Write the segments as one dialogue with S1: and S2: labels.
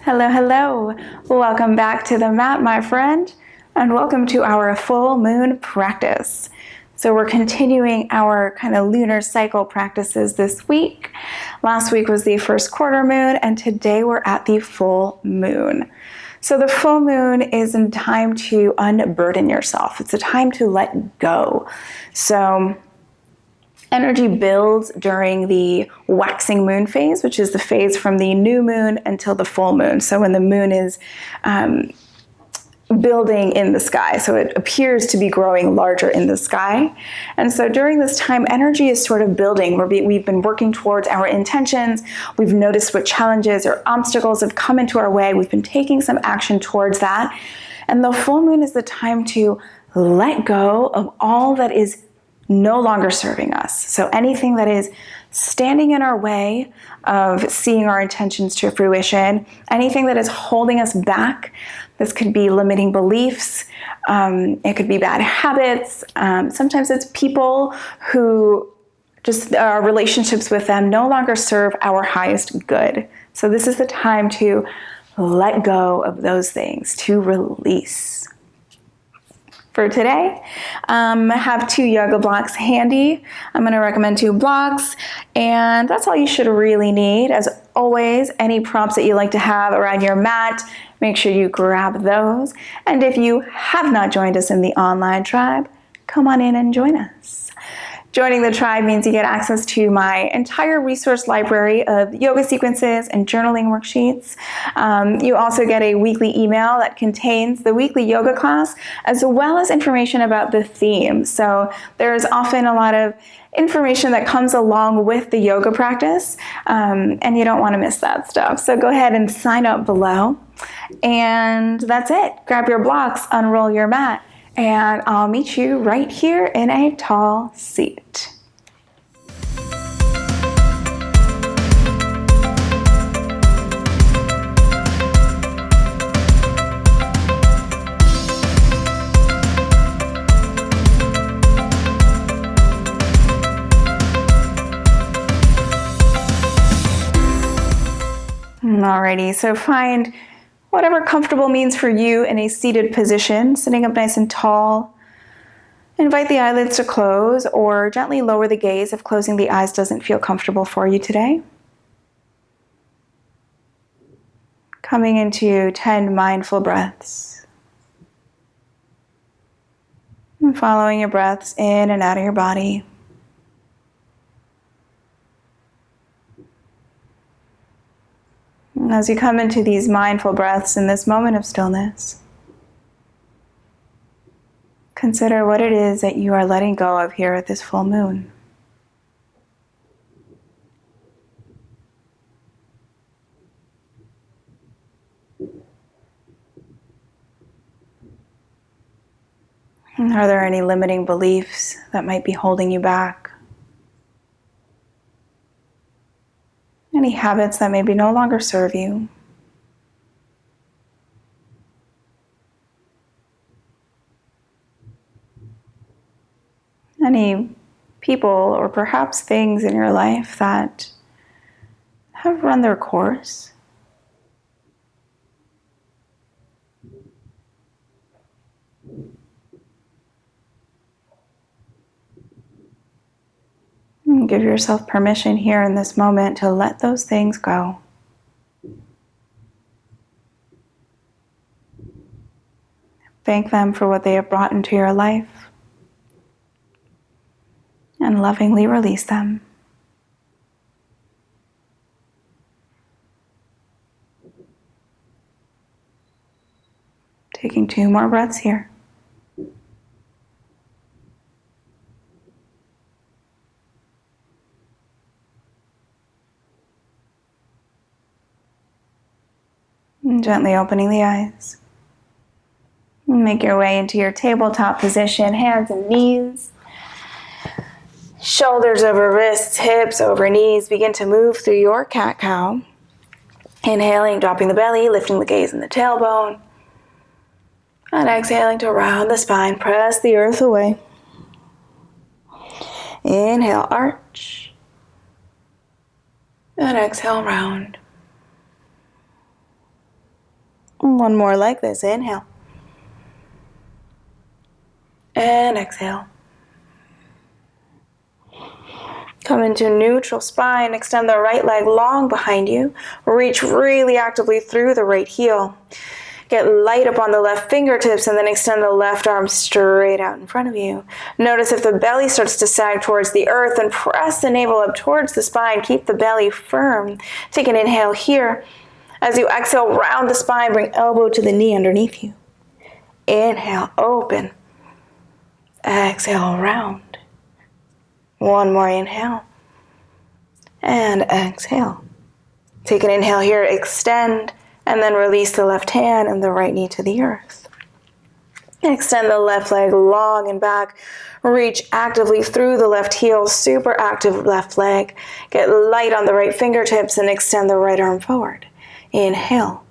S1: Hello, hello. Welcome back to the mat, my friend, and welcome to our full moon practice. So we're continuing our kind of lunar cycle practices this week. Last week was the first quarter moon, and today we're at the full moon. So the full moon is a time to unburden yourself. It's a time to let go. So energy builds during the waxing moon phase, which is the phase from the new moon until the full moon. So when the moon is building in the sky, so it appears to be growing larger in the sky. And so during this time, energy is sort of building. We've been working towards our intentions. We've noticed what challenges or obstacles have come into our way. We've been taking some action towards that. And the full moon is the time to let go of all that is no longer serving us. So anything that is standing in our way of seeing our intentions to fruition, anything that is holding us back. This could be limiting beliefs. It could be bad habits. Sometimes it's people who just our relationships with them no longer serve our highest good. So this is the time to let go of those things, to release. For today, I have 2 yoga blocks handy. I'm going to recommend 2 blocks, and that's all you should really need. As always, any props that you like to have around your mat, make sure you grab those. And if you have not joined us in the online tribe, come on in and join us. Joining the tribe means you get access to my entire resource library of yoga sequences and journaling worksheets. You also get a weekly email that contains the weekly yoga class, as well as information about the theme. So there's often a lot of information that comes along with the yoga practice, and you don't want to miss that stuff. So go ahead and sign up below. And that's it. Grab your blocks, unroll your mat, and I'll meet you right here in a tall seat. Alrighty, so find whatever comfortable means for you in a seated position, sitting up nice and tall. Invite the eyelids to close or gently lower the gaze if closing the eyes doesn't feel comfortable for you today. Coming into 10 mindful breaths. And following your breaths in and out of your body. As you come into these mindful breaths in this moment of stillness, consider what it is that you are letting go of here at this full moon. Are there any limiting beliefs that might be holding you back? Any habits that maybe no longer serve you? Any people or perhaps things in your life that have run their course? And give yourself permission here in this moment to let those things go. Thank them for what they have brought into your life, and lovingly release them. Taking 2 more breaths here. And gently opening the eyes. Make your way into your tabletop position, hands and knees. Shoulders over wrists, hips over knees. Begin to move through your cat-cow. Inhaling, dropping the belly, lifting the gaze and the tailbone. And exhaling to round the spine, press the earth away. Inhale, arch. And exhale, round. One more like this. Inhale. And exhale. Come into neutral spine. Extend the right leg long behind you. Reach really actively through the right heel. Get light up on the left fingertips and then extend the left arm straight out in front of you. Notice if the belly starts to sag towards the earth, and press the navel up towards the spine. Keep the belly firm. Take an inhale here. As you exhale, round the spine, bring elbow to the knee underneath you. Inhale, open. Exhale, round. One more inhale. And exhale. Take an inhale here, extend, and then release the left hand and the right knee to the earth. Extend the left leg long and back. Reach actively through the left heel, super active left leg. Get light on the right fingertips and extend the right arm forward. Inhale.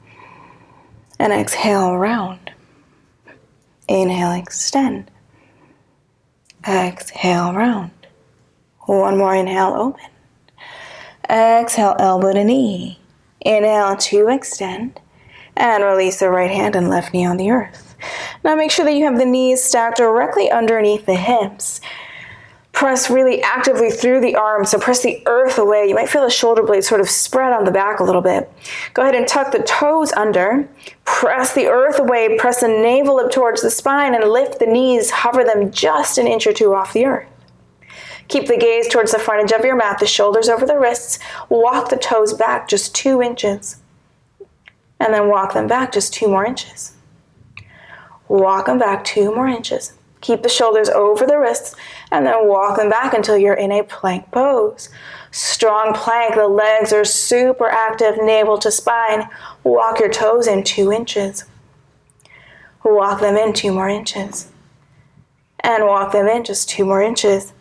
S1: And exhale, round. Inhale, extend. Exhale, round. One more inhale, open. Exhale, elbow to knee. Inhale to extend. And release the right hand and left knee on the earth. Now make sure that you have the knees stacked directly underneath the hips. Press really actively through the arms, so press the earth away. You might feel the shoulder blades sort of spread on the back a little bit. Go ahead and tuck the toes under. Press the earth away. Press the navel up towards the spine and lift the knees. Hover them just an inch or two off the earth. Keep the gaze towards the front edge of your mat, the shoulders over the wrists. Walk the toes back just 2 inches. And then walk them back just 2 more inches. Walk them back 2 more inches. Keep the shoulders over the wrists and then walk them back until you're in a plank pose. Strong plank, the legs are super active, navel to spine. Walk your toes in 2 inches. Walk them in 2 more inches. And walk them in just 2 more inches.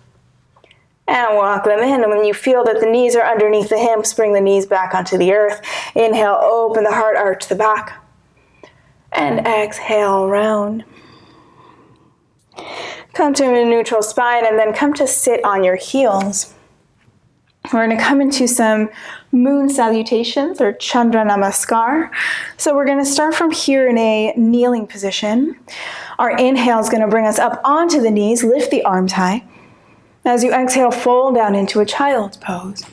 S1: And walk them in. And when you feel that the knees are underneath the hips, bring the knees back onto the earth. Inhale, open the heart, arch the back. And exhale, round. Come to a neutral spine and then come to sit on your heels. We're going to come into some moon salutations or Chandra Namaskar. So we're going to start from here in a kneeling position. Our inhale is going to bring us up onto the knees, lift the arms high. As you exhale, fold down into a child's pose.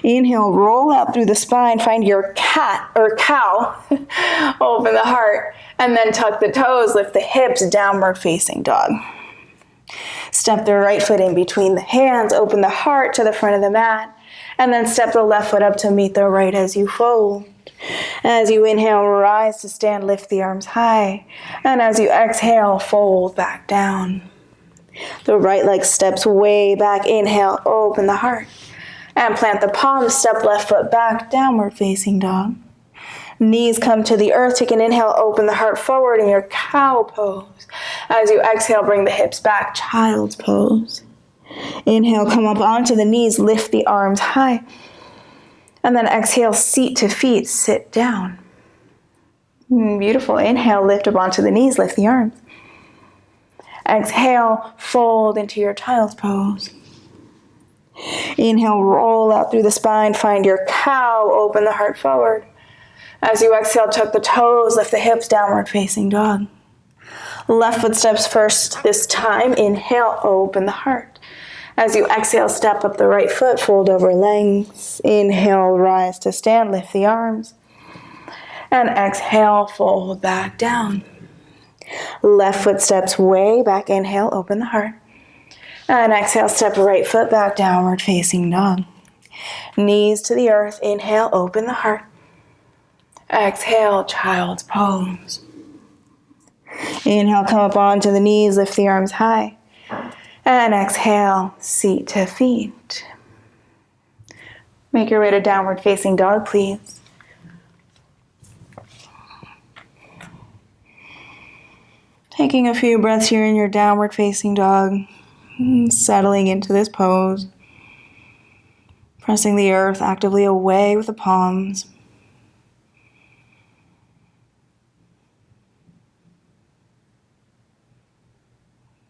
S1: Inhale, roll out through the spine, find your cat or cow, open the heart, and then tuck the toes, lift the hips, downward facing dog. Step the right foot in between the hands, open the heart to the front of the mat, and then step the left foot up to meet the right as you fold. As you inhale, rise to stand, lift the arms high, and as you exhale, fold back down. The right leg steps way back. Inhale, open the heart. And plant the palms, step left foot back, downward facing dog. Knees come to the earth. Take an inhale, open the heart forward in your cow pose. As you exhale, bring the hips back, child's pose. Inhale, come up onto the knees, lift the arms high. And then exhale, seat to feet, sit down. Beautiful. Inhale, lift up onto the knees, lift the arms. Exhale, fold into your child's pose. Inhale, roll out through the spine, find your cow, open the heart forward. As you exhale, tuck the toes, lift the hips, downward facing dog. Left foot steps first this time. Inhale, open the heart. As you exhale, step up the right foot, fold over legs. Inhale, rise to stand, lift the arms. And exhale, fold back down. Left foot steps way back. Inhale, open the heart. And exhale, step right foot back, downward facing dog. Knees to the earth. Inhale, open the heart. Exhale, child's pose. Inhale, come up onto the knees, lift the arms high. And exhale, seat to feet. Make your way to downward facing dog, please. Taking a few breaths here in your downward facing dog, settling into this pose, pressing the earth actively away with the palms.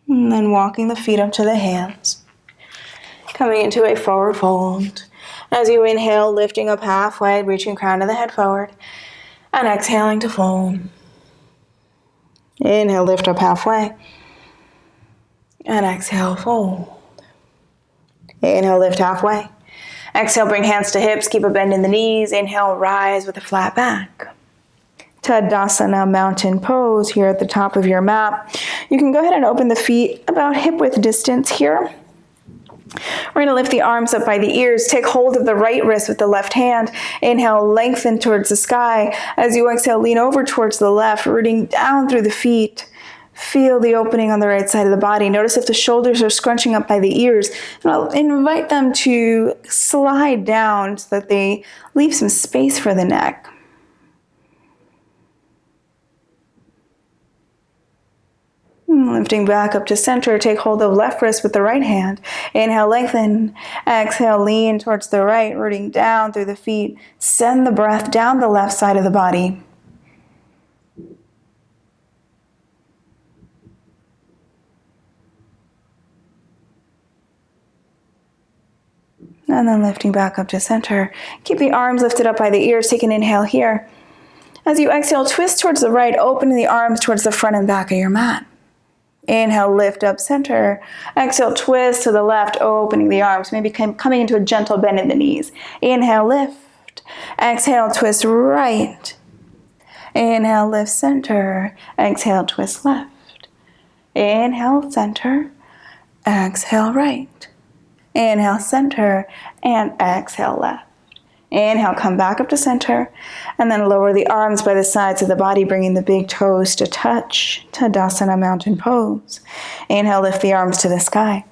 S1: And then walking the feet up to the hands, coming into a forward fold. As you inhale, lifting up halfway, reaching crown of the head forward. And exhaling to fold. Inhale, lift up halfway. And exhale, fold. Inhale, lift halfway. Exhale, bring hands to hips, keep a bend in the knees. Inhale, rise with a flat back. Tadasana, mountain pose here at the top of your mat. You can go ahead and open the feet about hip width distance here. We're going to lift the arms up by the ears. Take hold of the right wrist with the left hand. Inhale, lengthen towards the sky. As you exhale, lean over towards the left, rooting down through the feet. Feel the opening on the right side of the body. Notice if the shoulders are scrunching up by the ears. And I'll invite them to slide down so that they leave some space for the neck. Lifting back up to center, take hold of left wrist with the right hand. Inhale, lengthen. Exhale, lean towards the right, rooting down through the feet. Send the breath down the left side of the body. And then lifting back up to center. Keep the arms lifted up by the ears. Take an inhale here. As you exhale, twist towards the right, opening the arms towards the front and back of your mat. Inhale, lift up center. Exhale, twist to the left, opening the arms, maybe coming into a gentle bend in the knees. Inhale, lift. Exhale, twist right. Inhale, lift center. Exhale, twist left. Inhale, center. Exhale, right. Inhale, center. And exhale, left. Inhale, come back up to center, and then lower the arms by the sides of the body, bringing the big toes to touch. Tadasana, mountain pose. Inhale, lift the arms to the sky.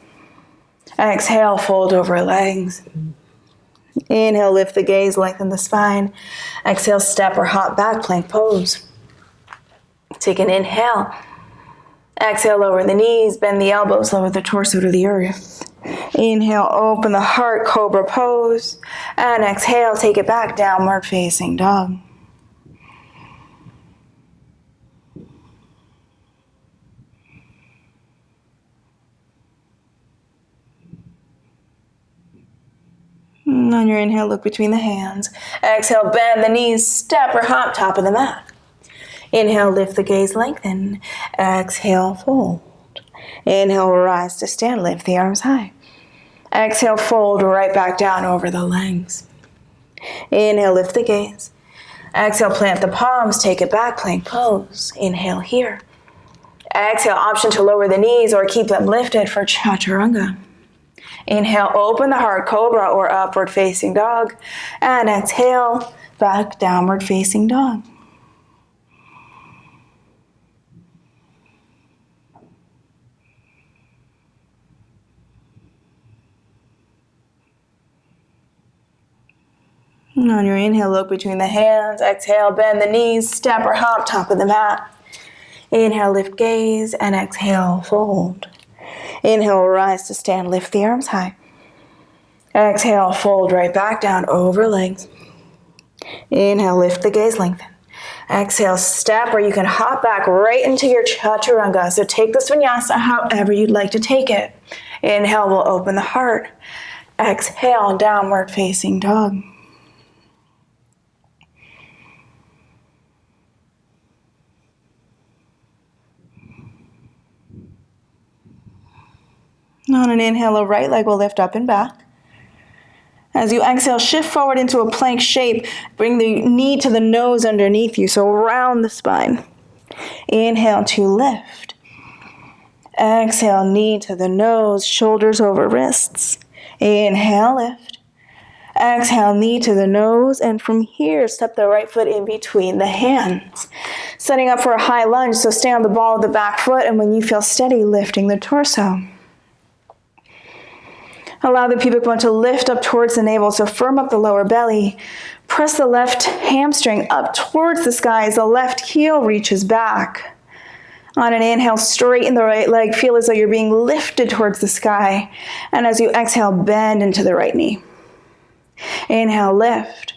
S1: Exhale, fold over legs. Inhale, lift the gaze, lengthen the spine. Exhale, step or hop back, plank pose. Take an inhale. Exhale, lower the knees, bend the elbows, lower the torso to the earth. Inhale, open the heart, cobra pose. And exhale, take it back, downward facing dog. On your inhale, look between the hands. Exhale, bend the knees, step or hop, top of the mat. Inhale, lift the gaze, lengthen. Exhale, fold. Inhale, rise to stand, lift the arms high. Exhale, fold right back down over the legs. Inhale, lift the gaze. Exhale, plant the palms, take it back, plank pose. Inhale here. Exhale, option to lower the knees or keep them lifted for chaturanga. Inhale, open the heart, cobra or upward facing dog. And exhale, back, downward facing dog. And on your inhale, look between the hands. Exhale, bend the knees, step or hop, top of the mat. Inhale, lift gaze, and exhale, fold. Inhale, rise to stand, lift the arms high. Exhale, fold right back down over legs. Inhale, lift the gaze, lengthen. Exhale, step, or you can hop back right into your chaturanga. So take this vinyasa however you'd like to take it. Inhale, we'll open the heart. Exhale, downward facing dog. On an inhale, a right leg will lift up and back. As you exhale, shift forward into a plank shape. Bring the knee to the nose underneath you, so round the spine. Inhale to lift. Exhale, knee to the nose, shoulders over wrists. Inhale, lift. Exhale, knee to the nose, and from here, step the right foot in between the hands. Setting up for a high lunge, so stay on the ball of the back foot, and when you feel steady, lifting the torso. Allow the pubic bone to lift up towards the navel, so firm up the lower belly. Press the left hamstring up towards the sky as the left heel reaches back. On an inhale, straighten the right leg. Feel as though you're being lifted towards the sky. And as you exhale, bend into the right knee. Inhale, lift.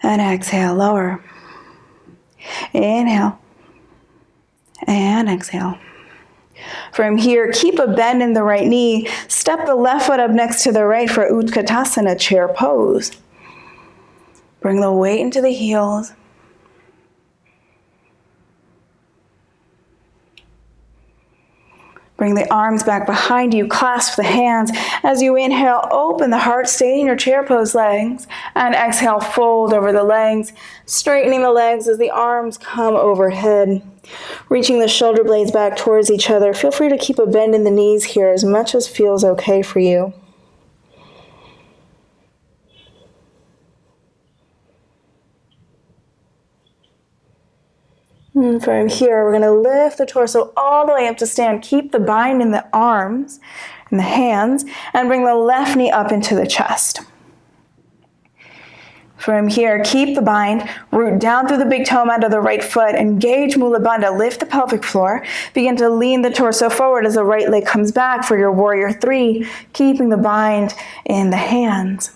S1: And exhale, lower. Inhale. And exhale. From here, keep a bend in the right knee. Step the left foot up next to the right for Utkatasana, chair pose. Bring the weight into the heels. Bring the arms back behind you, clasp the hands. As you inhale, open the heart, stay in your chair pose legs. And exhale, fold over the legs, straightening the legs as the arms come overhead. Reaching the shoulder blades back towards each other. Feel free to keep a bend in the knees here as much as feels okay for you. And from here, we're going to lift the torso all the way up to stand. Keep the bind in the arms and the hands, and bring the left knee up into the chest. From here, keep the bind, root down through the big toe mat of the right foot, engage Mula Bandha, lift the pelvic floor, begin to lean the torso forward as the right leg comes back for your warrior three, keeping the bind in the hands.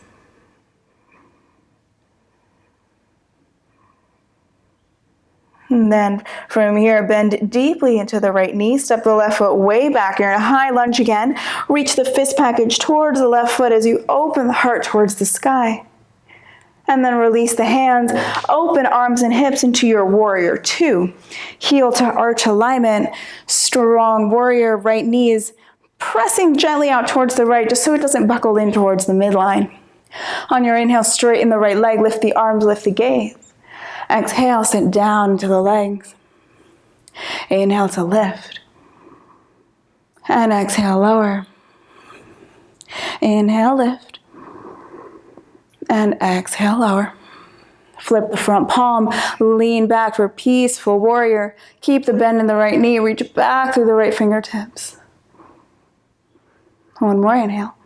S1: And then from here, bend deeply into the right knee, step the left foot way back. You're in a high lunge again. Reach the fist package towards the left foot as you open the heart towards the sky. And then release the hands, open arms and hips into your warrior two. Heel to arch alignment, strong warrior, right knees pressing gently out towards the right just so it doesn't buckle in towards the midline. On your inhale, straighten the right leg, lift the arms, lift the gaze. Exhale, sit down into the legs. Inhale to lift. And exhale, lower. Inhale, lift. And exhale, lower. Flip the front palm, lean back for peaceful warrior. Keep the bend in the right knee, reach back through the right fingertips. One more inhale.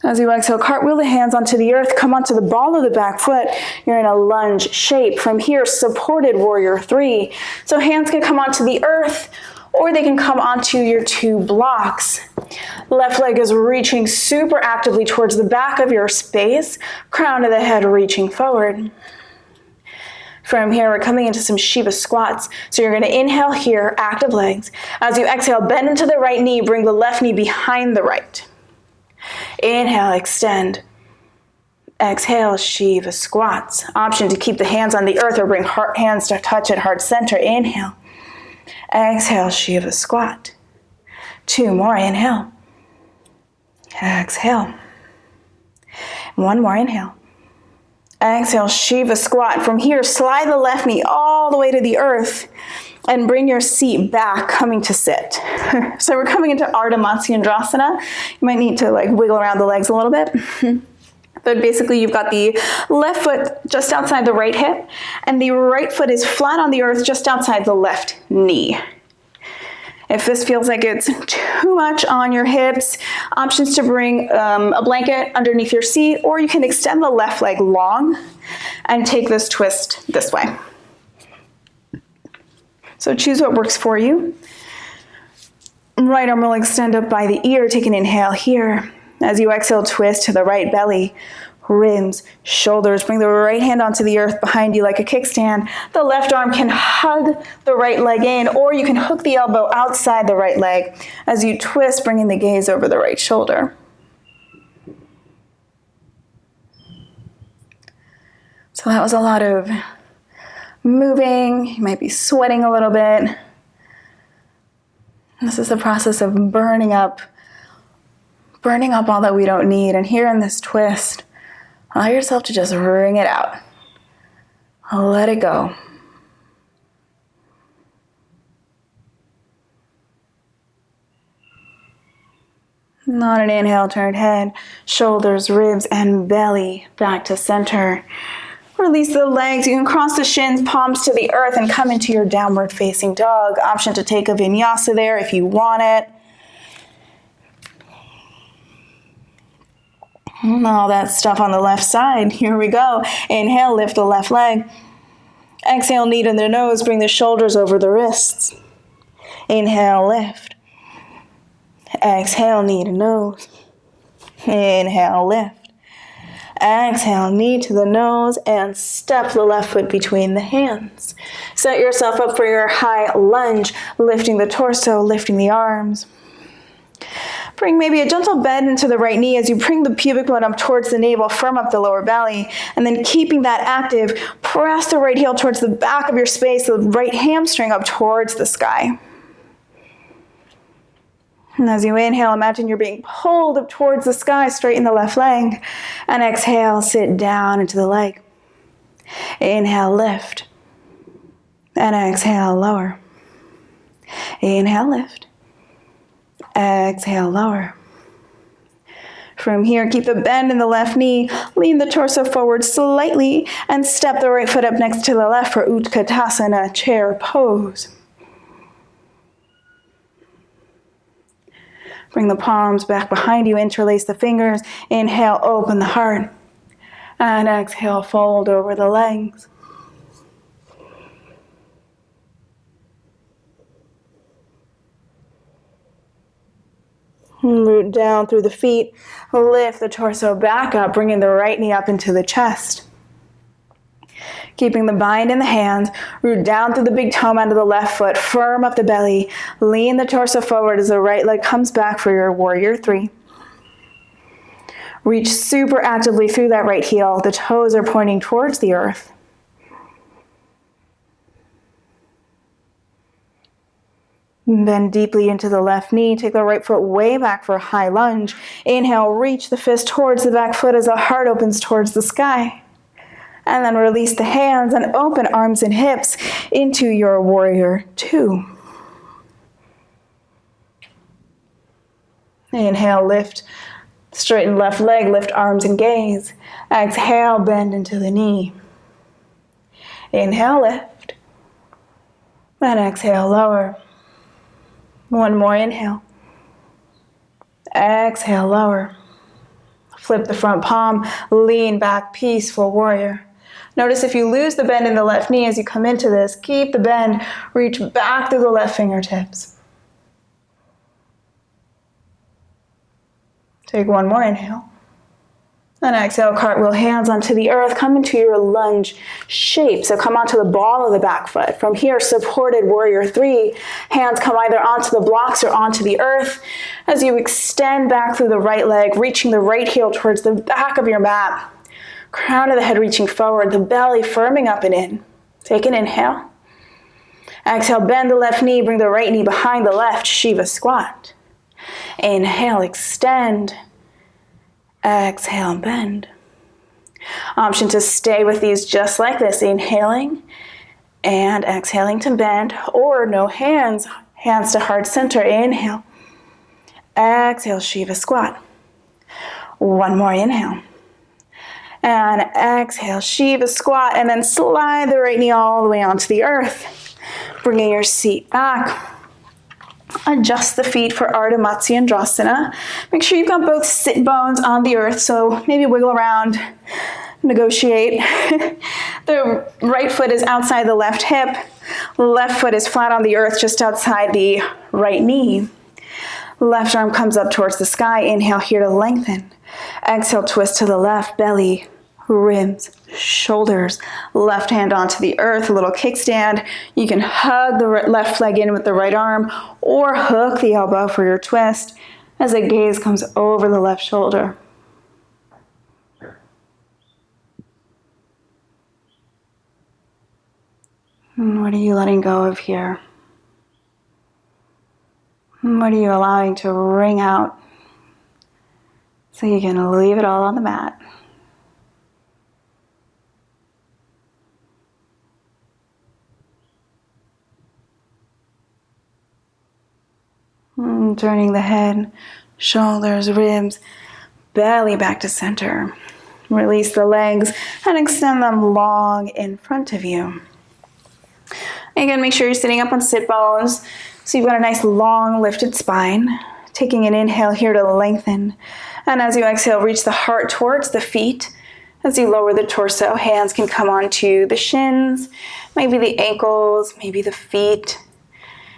S1: As you exhale, cartwheel the hands onto the earth, come onto the ball of the back foot. You're in a lunge shape. From here, supported warrior three. So hands can come onto the earth, or they can come onto your two blocks. Left leg is reaching super actively towards the back of your space, crown of the head reaching forward. From here, we're coming into some Shiva Squats. So you're going to inhale here, active legs. As you exhale, bend into the right knee, bring the left knee behind the right. Inhale, extend. Exhale, Shiva Squats. Option to keep the hands on the earth or bring hands to touch at heart center. Inhale. Exhale, Shiva Squat. Two more, inhale. Exhale. One more, inhale. Exhale, Shiva Squat. From here, slide the left knee all the way to the earth and bring your seat back, coming to sit. So we're coming into Ardha Matsyendrasana. You might need to wiggle around the legs a little bit. But basically you've got the left foot just outside the right hip, and the right foot is flat on the earth just outside the left knee. If this feels like it's too much on your hips, options to bring a blanket underneath your seat, or you can extend the left leg long and take this twist this way. So choose what works for you. Right arm will extend up by the ear. Take an inhale here. As you exhale, twist to the right belly, ribs, shoulders. Bring the right hand onto the earth behind you like a kickstand. The left arm can hug the right leg in, or you can hook the elbow outside the right leg. As you twist, bringing the gaze over the right shoulder. So that was a lot of moving. You might be sweating a little bit. This is the process of burning up all that we don't need. And here in this twist, allow yourself to just wring it out. Let it go. And on an inhale, turn head, shoulders, ribs, and belly back to center. Release the legs. You can cross the shins, palms to the earth, and come into your downward facing dog. Option to take a vinyasa there if you want it. And all that stuff on the left side. Here we go. Inhale, lift the left leg. Exhale, knee to the nose. Bring the shoulders over the wrists. Inhale, lift. Exhale, knee to nose. Inhale, lift. Exhale, knee to the nose, and step the left foot between the hands. Set yourself up for your high lunge, lifting the torso, lifting the arms. Bring maybe a gentle bend into the right knee as you bring the pubic bone up towards the navel, firm up the lower belly, and then keeping that active, press the right heel towards the back of your space, the right hamstring up towards the sky. And as you inhale, imagine you're being pulled up towards the sky, straighten the left leg. And exhale, sit down into the leg. Inhale, lift. And exhale, lower. Inhale, lift. Exhale, lower. From here, keep the bend in the left knee, lean the torso forward slightly, and step the right foot up next to the left for Utkatasana, chair pose. Bring the palms back behind you, interlace the fingers. Inhale, open the heart. And exhale, fold over the legs. Root down through the feet. Lift the torso back up, bringing the right knee up into the chest. Keeping the bind in the hands, root down through the big toe onto the left foot, firm up the belly, lean the torso forward as the right leg comes back for your warrior three. Reach super actively through that right heel. The toes are pointing towards the earth. Bend deeply into the left knee. Take the right foot way back for a high lunge. Inhale, reach the fist towards the back foot as the heart opens towards the sky. And then release the hands and open arms and hips into your warrior two. Inhale, lift. Straighten left leg, lift arms and gaze. Exhale, bend into the knee. Inhale, lift. And exhale, lower. One more inhale. Exhale, lower. Flip the front palm, lean back, peaceful warrior. Notice if you lose the bend in the left knee as you come into this, keep the bend, reach back through the left fingertips. Take one more inhale. And exhale, cartwheel hands onto the earth. Come into your lunge shape. So come onto the ball of the back foot. From here, supported warrior three. Hands come either onto the blocks or onto the earth. As you extend back through the right leg, reaching the right heel towards the back of your mat. Crown of the head reaching forward, the belly firming up and in. Take an inhale. Exhale, bend the left knee, bring the right knee behind the left, Shiva Squat. Inhale, extend. Exhale, bend. Option to stay with these just like this, inhaling and exhaling to bend, or no hands, hands to heart center, inhale. Exhale, Shiva Squat. One more inhale. And exhale, Shiva Squat, and then slide the right knee all the way onto the earth, bringing your seat back. Adjust the feet for Ardha Matsyendrasana. Make sure you've got both sit bones on the earth, so maybe wiggle around, negotiate. The right foot is outside the left hip. Left foot is flat on the earth just outside the right knee. Left arm comes up towards the sky. Inhale here to lengthen. Exhale, twist to the left, belly, ribs, shoulders. Left hand onto the earth, a little kickstand. You can hug the left leg in with the right arm or hook the elbow for your twist as the gaze comes over the left shoulder. And what are you letting go of here? And what are you allowing to ring out so you can leave it all on the mat? Turning the head, shoulders, ribs, belly back to center. Release the legs and extend them long in front of you. Again, make sure you're sitting up on sit bones so you've got a nice long lifted spine. Taking an inhale here to lengthen. And as you exhale, reach the heart towards the feet. As you lower the torso, hands can come onto the shins, maybe the ankles, maybe the feet.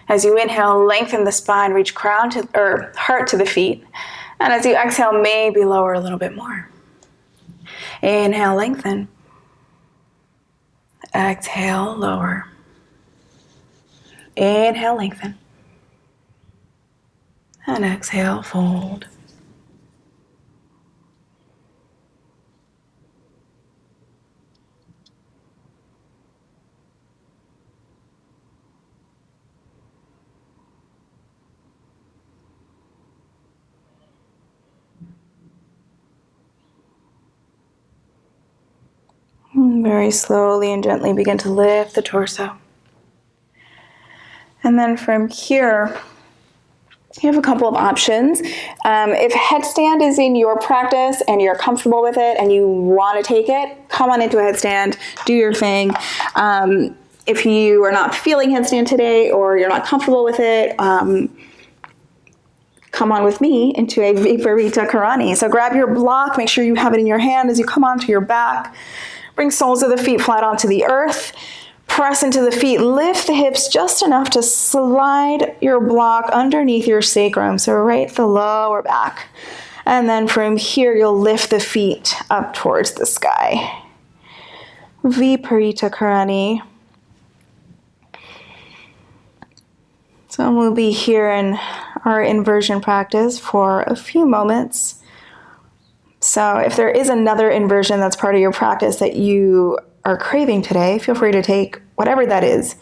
S1: As you inhale, lengthen the spine, reach crown to, or heart to the feet. And as you exhale, maybe lower a little bit more. Inhale, lengthen. Exhale, lower. Inhale, lengthen. And exhale, fold. Very slowly and gently begin to lift the torso. And then from here, you have a couple of options. If headstand is in your practice and you're comfortable with it and you want to take it, come on into a headstand, do your thing. If you are not feeling headstand today or you're not comfortable with it, come on with me into a Viparita Karani. So grab your block, make sure you have it in your hand as you come onto your back. Bring soles of the feet flat onto the earth. Press into the feet, lift the hips just enough to slide your block underneath your sacrum, so right at the lower back. And then from here, you'll lift the feet up towards the sky. Viparita Karani. So we'll be here in our inversion practice for a few moments. So if there is another inversion that's part of your practice that you are craving today, feel free to take whatever that is.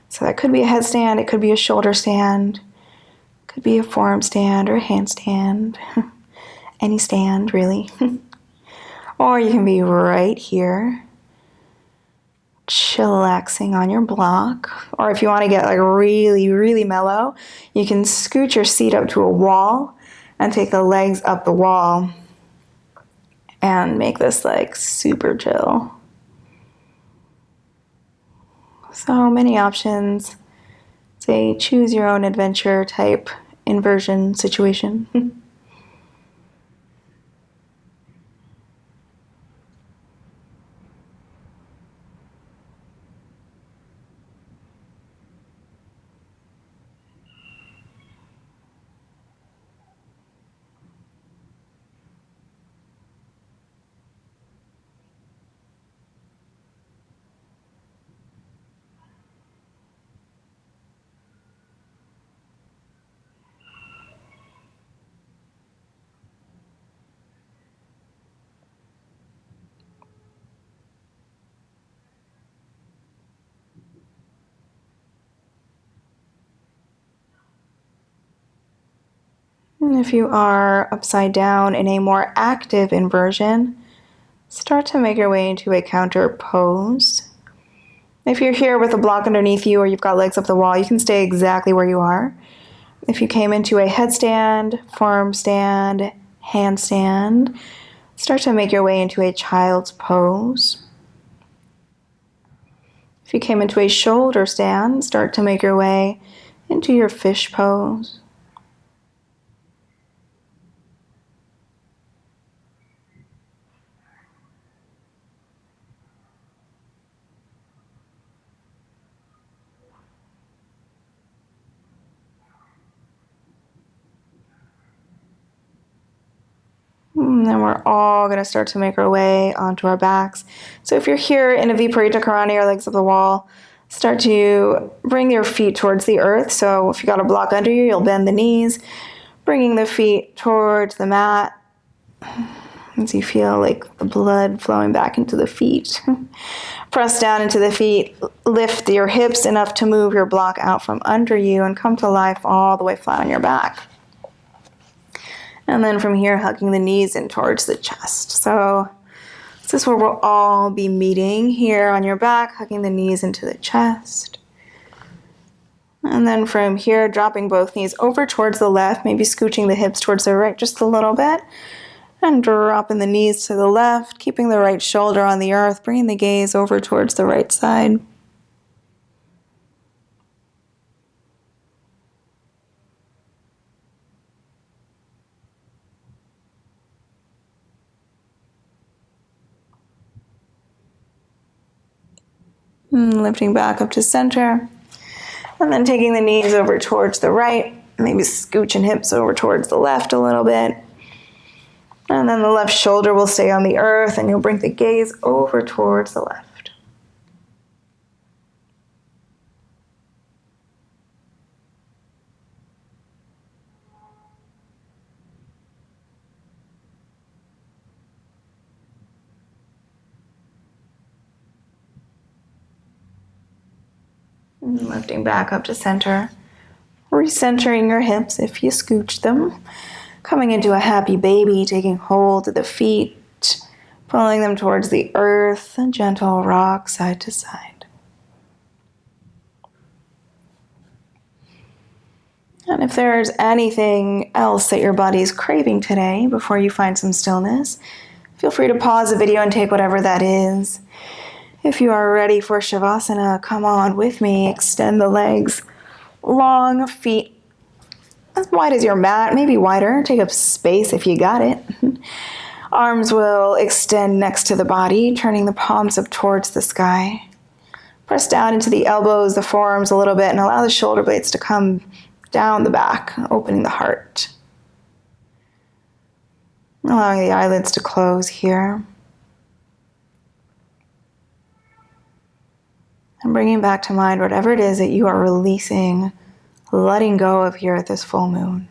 S1: So that could be a headstand, it could be a shoulder stand, it could be a forearm stand or a handstand, any stand really. Or you can be right here, chillaxing on your block. Or if you want to get like really, really mellow, you can scoot your seat up to a wall and take the legs up the wall and make this like super chill. So many options. It's a choose your own adventure type inversion situation. And if you are upside down in a more active inversion, start to make your way into a counter pose. If you're here with a block underneath you or you've got legs up the wall, you can stay exactly where you are. If you came into a headstand, forearm stand, handstand, start to make your way into a child's pose. If you came into a shoulder stand, start to make your way into your fish pose. And then we're all going to start to make our way onto our backs. So if you're here in a Viparita Karani or legs up the wall, start to bring your feet towards the earth. So if you got a block under you, you'll bend the knees, bringing the feet towards the mat as you feel like the blood flowing back into the feet. Press down into the feet, lift your hips enough to move your block out from under you and come to life all the way flat on your back. And then from here, hugging the knees in towards the chest. So this is where we'll all be meeting, here on your back, hugging the knees into the chest. And then from here, dropping both knees over towards the left, maybe scooching the hips towards the right just a little bit. And dropping the knees to the left, keeping the right shoulder on the earth, bringing the gaze over towards the right side. And lifting back up to center. And then taking the knees over towards the right, maybe scooching hips over towards the left a little bit. And then the left shoulder will stay on the earth and you'll bring the gaze over towards the left. And lifting back up to center, recentering your hips if you scooch them. Coming into a happy baby, taking hold of the feet, pulling them towards the earth, a gentle rock side to side. And if there's anything else that your body's craving today before you find some stillness, feel free to pause the video and take whatever that is. If you are ready for Shavasana, come on with me. Extend the legs, long feet as wide as your mat, maybe wider. Take up space if you got it. Arms will extend next to the body, turning the palms up towards the sky. Press down into the elbows, the forearms a little bit, and allow the shoulder blades to come down the back, opening the heart. Allowing the eyelids to close here. And bringing back to mind whatever it is that you are releasing, letting go of here at this full moon.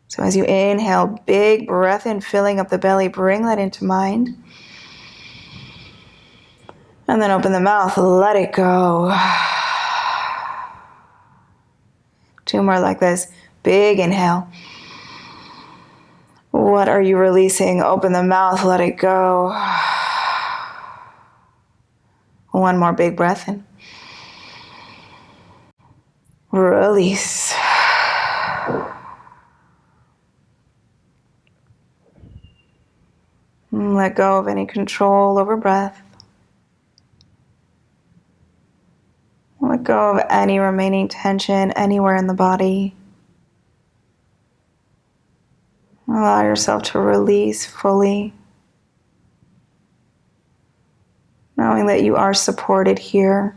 S1: So as you inhale, big breath in, filling up the belly, bring that into mind. And then open the mouth, let it go. 2 more like this. Big inhale. What are you releasing? Open the mouth, let it go. 1 more big breath in. Release. Let go of any control over breath. Let go of any remaining tension anywhere in the body. Allow yourself to release fully, knowing that you are supported here.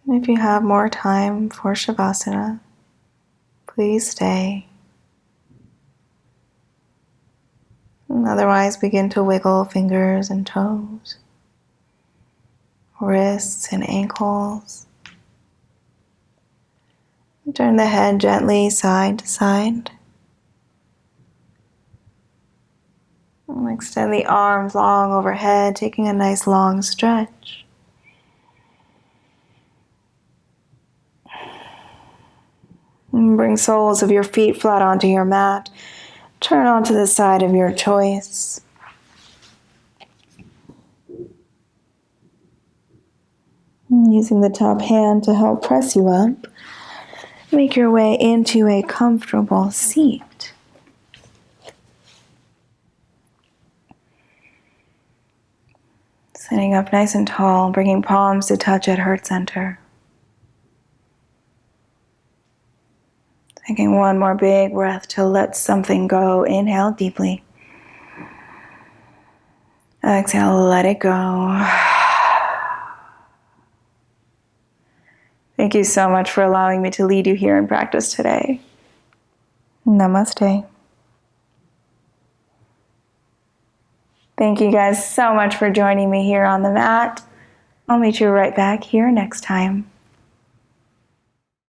S1: If you have more time for Shavasana, please stay. And otherwise, begin to wiggle fingers and toes, wrists and ankles. Turn the head gently side to side. And extend the arms long overhead, taking a nice long stretch. And bring soles of your feet flat onto your mat. Turn onto the side of your choice. And using the top hand to help press you up, make your way into a comfortable seat. Sitting up nice and tall, bringing palms to touch at heart center. Taking one more big breath to let something go. Inhale deeply. Exhale, let it go. Thank you so much for allowing me to lead you here in practice today. Namaste. Thank you guys so much for joining me here on the mat. I'll meet you right back here next time.